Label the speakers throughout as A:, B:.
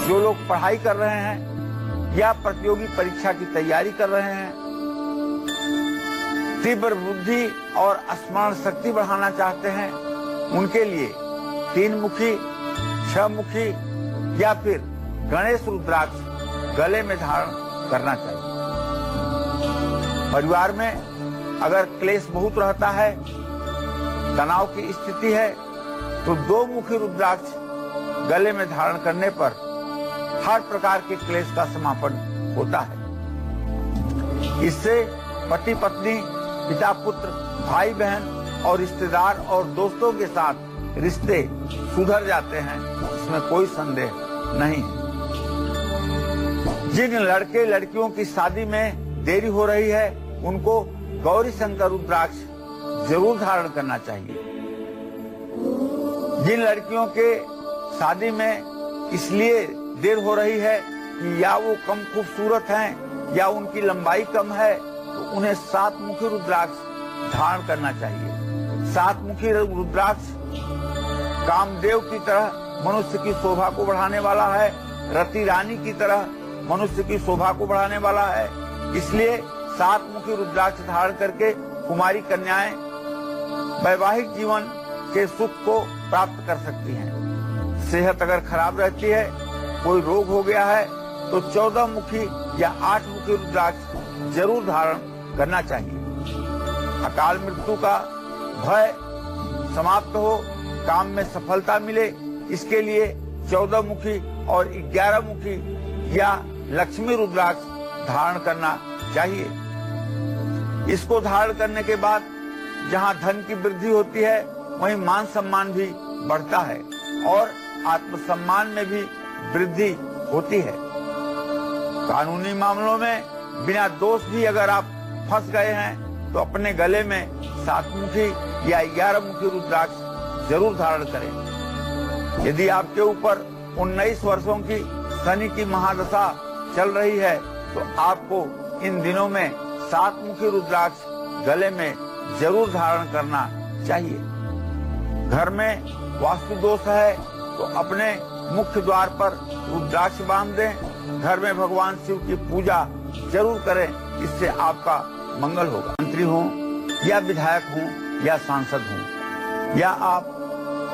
A: जो लोग पढ़ाई कर रहे हैं या प्रतियोगी परीक्षा की तैयारी कर रहे हैं, तीव्र बुद्धि और स्मरण शक्ति बढ़ाना चाहते हैं, उनके लिए 3 मुखी, 6 मुखी या फिर गणेश रुद्राक्ष गले में धारण करना चाहिए। परिवार में अगर क्लेश बहुत रहता है, तनाव की स्थिति है, तो 2 मुखी रुद्राक्ष गले में धारण करने पर हर प्रकार के क्लेश का समापन होता है। इससे पति पत्नी, पिता पुत्र, भाई बहन और रिश्तेदार और दोस्तों के साथ रिश्ते सुधर जाते हैं, इसमें कोई संदेह नहीं है। जिन लड़के लड़कियों की शादी में देरी हो रही है, उनको गौरी शंकर रुद्राक्ष जरूर धारण करना चाहिए। जिन लड़कियों के शादी में इसलिए देर हो रही है कि या वो कम खूबसूरत हैं या उनकी लंबाई कम है, तो उन्हें 7 मुखी रुद्राक्ष धारण करना चाहिए। 7 मुखी रुद्राक्ष कामदेव की तरह मनुष्य की शोभा को बढ़ाने वाला है, रति रानी की तरह मनुष्य की शोभा को बढ़ाने वाला है। इसलिए 7 मुखी रुद्राक्ष धारण करके कुमारी कन्याएं वैवाहिक जीवन के सुख को प्राप्त कर सकती हैं। सेहत अगर खराब रहती है, कोई रोग हो गया है, तो 14 मुखी या 8 मुखी रुद्राक्ष जरूर धारण करना चाहिए। अकाल मृत्यु का भय समाप्त हो, काम में सफलता मिले, इसके लिए 14 मुखी और 11 मुखी या लक्ष्मी रुद्राक्ष धारण करना चाहिए। इसको धारण करने के बाद जहां धन की वृद्धि होती है, वहीं मान सम्मान भी बढ़ता है और आत्मसम्मान में भी वृद्धि होती है। कानूनी मामलों में बिना दोष भी अगर आप फंस गए हैं, तो अपने गले में 7 मुखी या 11 मुखी रुद्राक्ष जरूर धारण करें। यदि आपके ऊपर 19 वर्षों की शनि की महादशा चल रही है, तो आपको इन दिनों में 7 मुखी रुद्राक्ष गले में जरूर धारण करना चाहिए। घर में वास्तु दोष है, तो अपने मुख्य द्वार पर रुद्राक्ष बांध दें। घर में भगवान शिव की पूजा जरूर करें, इससे आपका मंगल होगा। मंत्री हो या विधायक हो या सांसद हो, या आप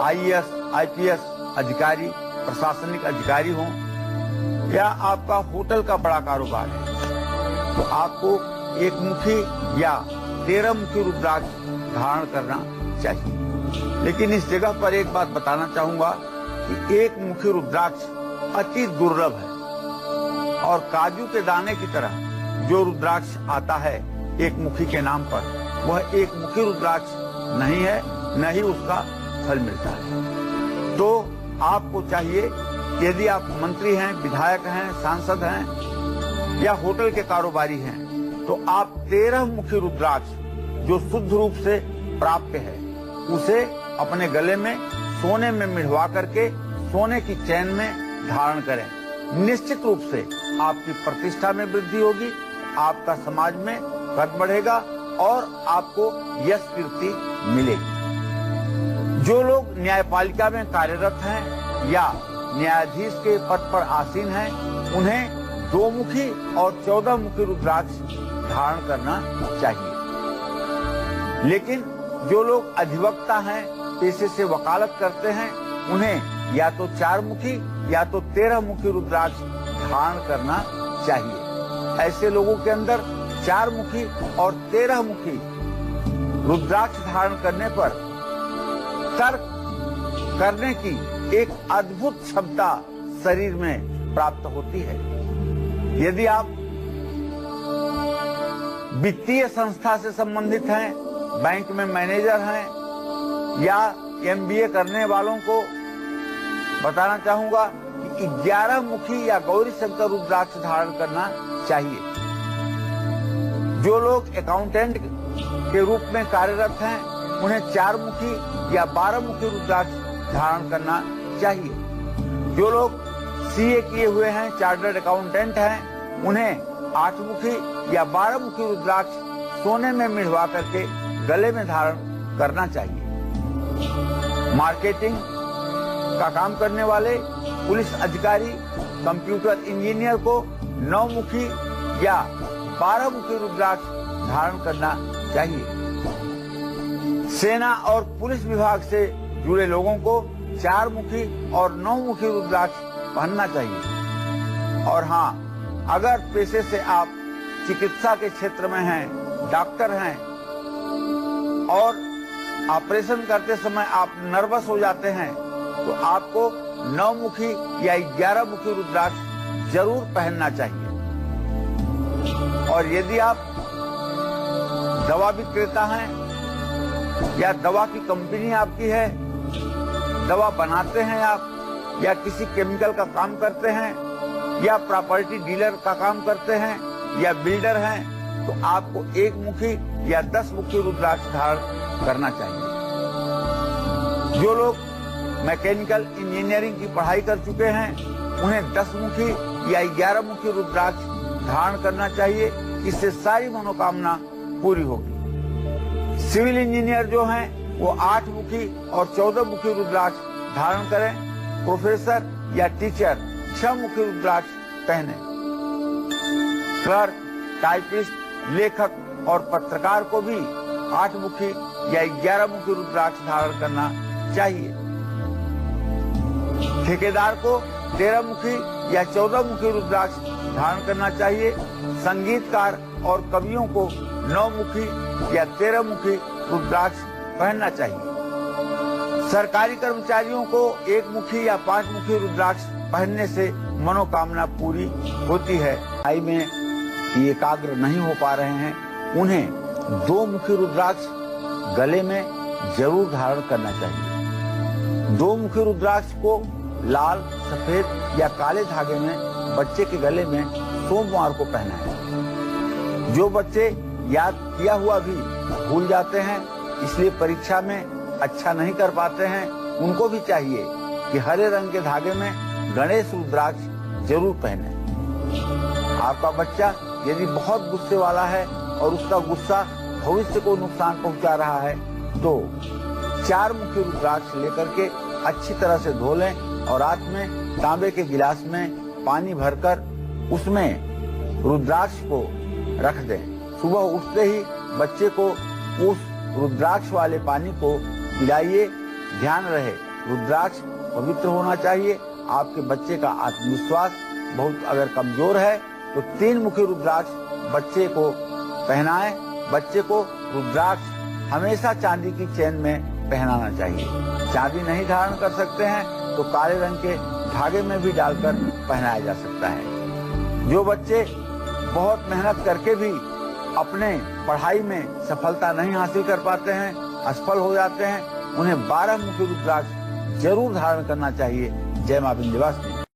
A: IAS, IPS अधिकारी, प्रशासनिक अधिकारी हो, या आपका होटल का बड़ा कारोबार है, तो आपको 1 मुखी या 13 मुखी रुद्राक्ष धारण करना चाहिए। लेकिन इस जगह पर एक बात बताना चाहूंगा कि 1 मुखी रुद्राक्ष अति दुर्लभ है और काजू के दाने की तरह जो रुद्राक्ष आता है 1 मुखी के नाम पर, वह 1 मुखी रुद्राक्ष नहीं है, न ही उसका फल मिलता है। तो आपको चाहिए, यदि आप मंत्री हैं, विधायक हैं, सांसद हैं या होटल के कारोबारी हैं, तो आप 13 मुखी रुद्राक्ष जो शुद्ध रूप से प्राप्त है, उसे अपने गले में सोने में मिढ़वा करके सोने की चैन में धारण करें। निश्चित रूप से आपकी प्रतिष्ठा में वृद्धि होगी, आपका समाज में कद बढ़ेगा और आपको यश कीर्ति मिलेगी। जो लोग न्यायपालिका में कार्यरत हैं या न्यायाधीश के पद पर आसीन हैं, उन्हें 2 मुखी और 14 मुखी रुद्राक्ष धारण करना चाहिए। लेकिन जो लोग अधिवक्ता हैं, पेशे से वकालत करते हैं, उन्हें या तो 4 मुखी या तो 13 मुखी रुद्राक्ष धारण करना चाहिए। ऐसे लोगों के अंदर 4 मुखी और 13 मुखी रुद्राक्ष धारण करने पर तर्क करने की एक अद्भुत क्षमता शरीर में प्राप्त होती है। यदि आप वित्तीय संस्था से संबंधित हैं, बैंक में मैनेजर हैं, या MBA करने वालों को बताना चाहूंगा कि 11 मुखी या गौरी शंकर रुद्राक्ष धारण करना चाहिए। जो लोग अकाउंटेंट के रूप में कार्यरत हैं, उन्हें 4 मुखी या 12 मुखी रुद्राक्ष धारण करना चाहिए। जो लोग CA किए हुए हैं, चार्टर्ड अकाउंटेंट हैं, उन्हें 8 मुखी या 12 मुखी रुद्राक्ष सोने में मिढ़वा करके गले में धारण करना चाहिए। मार्केटिंग का काम करने वाले पुलिस अधिकारी, कंप्यूटर इंजीनियर को 9 मुखी या 12 मुखी रुद्राक्ष धारण करना चाहिए। सेना और पुलिस विभाग से जुड़े लोगों को 4 मुखी और 9 मुखी रुद्राक्ष पहनना चाहिए। और हाँ, अगर पेशे से आप चिकित्सा के क्षेत्र में हैं, डॉक्टर हैं और ऑपरेशन करते समय आप नर्वस हो जाते हैं, तो आपको 9 मुखी या 11 मुखी रुद्राक्ष जरूर पहनना चाहिए। और यदि आप दवा विक्रेता हैं या दवा की कंपनी आपकी है, दवा बनाते हैं आप, या किसी केमिकल का काम करते हैं, या प्रॉपर्टी डीलर का काम करते हैं, या बिल्डर हैं, तो आपको 1 मुखी या 10 मुखी रुद्राक्ष धारण करना चाहिए। जो लोग मैकेनिकल इंजीनियरिंग की पढ़ाई कर चुके हैं, उन्हें 10 मुखी या 11 मुखी रुद्राक्ष धारण करना चाहिए। इससे सारी मनोकामना पूरी होगी। सिविल इंजीनियर जो हैं, वो 8 मुखी और 14 मुखी रुद्राक्ष धारण करें। प्रोफेसर या टीचर 6 मुखी रुद्राक्ष पहने। क्लर्क, टाइपिस्ट, लेखक और पत्रकार को भी 8 मुखी या 11 मुखी रुद्राक्ष धारण करना चाहिए। ठेकेदार को 13 मुखी या 14 मुखी रुद्राक्ष धारण करना चाहिए। संगीतकार और कवियों को 9 मुखी या 13 मुखी रुद्राक्ष पहनना चाहिए। सरकारी कर्मचारियों को 1 मुखी या 5 मुखी रुद्राक्ष पहनने से मनोकामना पूरी होती है। पढ़ाई में एकाग्र नहीं हो पा रहे हैं, उन्हें 2 मुखी रुद्राक्ष गले में जरूर धारण करना चाहिए। 2 मुखी रुद्राक्ष को लाल, सफेद या काले धागे में बच्चे के गले में सोमवार को पहनाएं। जो बच्चे याद किया हुआ भी भूल जाते हैं, इसलिए परीक्षा में अच्छा नहीं कर पाते हैं, उनको भी चाहिए कि हरे रंग के धागे में गणेश रुद्राक्ष जरूर पहने। आपका बच्चा यदि बहुत गुस्से वाला है और उसका गुस्सा भविष्य को नुकसान पहुंचा रहा है, तो 4 मुखी रुद्राक्ष लेकर के अच्छी तरह से धो लें और रात में तांबे के गिलास में पानी भरकर उसमें रुद्राक्ष को रख दें। सुबह उठते ही बच्चे को उस रुद्राक्ष वाले पानी को पिलाइए। ध्यान रहे, रुद्राक्ष पवित्र होना चाहिए। आपके बच्चे का आत्मविश्वास बहुत अगर कमजोर है तो 3 मुखी रुद्राक्ष बच्चे को पहनाएं। बच्चे को रुद्राक्ष हमेशा चांदी की चेन में पहनाना चाहिए। चांदी नहीं धारण कर सकते हैं तो काले रंग के धागे में भी डालकर पहनाया जा सकता है। जो बच्चे बहुत मेहनत करके भी अपने पढ़ाई में सफलता नहीं हासिल कर पाते हैं, असफल हो जाते हैं, उन्हें 12 मुखी रुद्राक्ष जरूर धारण करना चाहिए। जय मां विंध्यवासिनी।